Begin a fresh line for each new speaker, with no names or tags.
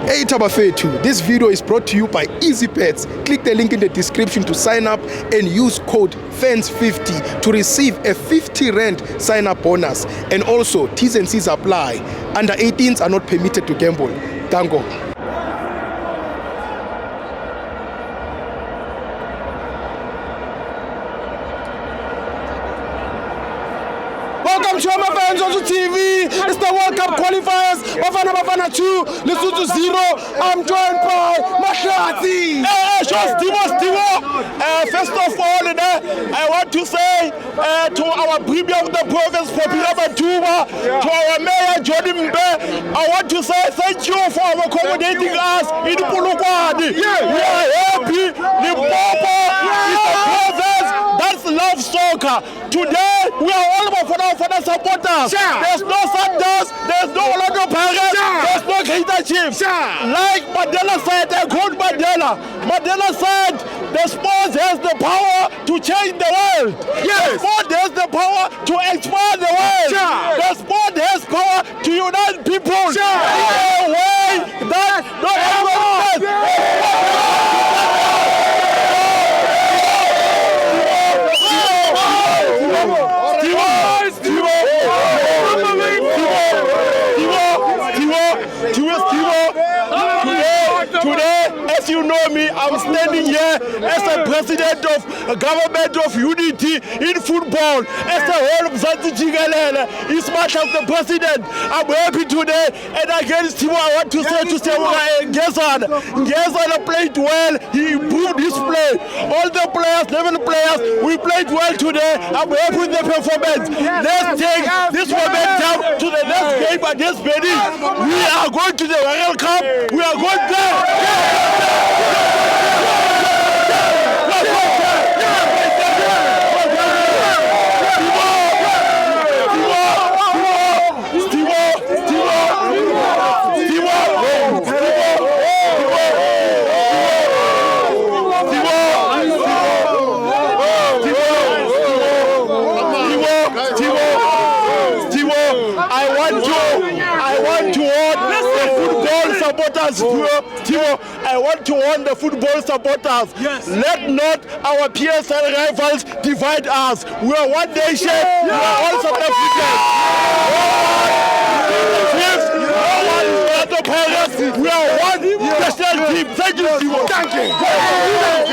Hey Tabafetu, this video is brought to you by EasyBets. Click the link in the description to sign up and use code FANS50 to receive a 50 Rand sign up bonus. And also, T's and C's apply. Under 18s are not permitted to gamble. Tango. Welcome to my fans on TV. It's the World Cup qualifiers. Bafana 2, Lesotho 0. I'm joined by Mahlati.
First of all, I want to say to our Premier of the Province, Popular Batuba, to our Mayor, Jody Mbe, I want to say thank you for accommodating us in Pulukwadi. We are happy. Limpopo is the province that loves soccer. Today, we are all Bafana supporters. There's no Sanders, there's no Orlando Pirates, there's no Kaizer Chiefs. Like Mandela said, I quote Mandela. Mandela said, the sports has the power to change the world. The sport has the power to expand the world. The sport has power to unite people. In a way that not everyone Today, as you know me, I'm standing here as the president of a government of unity in football. As the whole of Mzansi Jikelele is much of the president. I'm happy today, and against him, I want to say Ngezana played well. He improved his play. All the players, 11 players, we played well today. I'm happy with the performance. Let's take this momentum to the next game against Benin. We are going to the World Cup. We are going there. I want to warn the football supporters. Let not our PSL rivals divide us. We are one nation. We are all South Africans. We are one national team. Thank you. Thank you.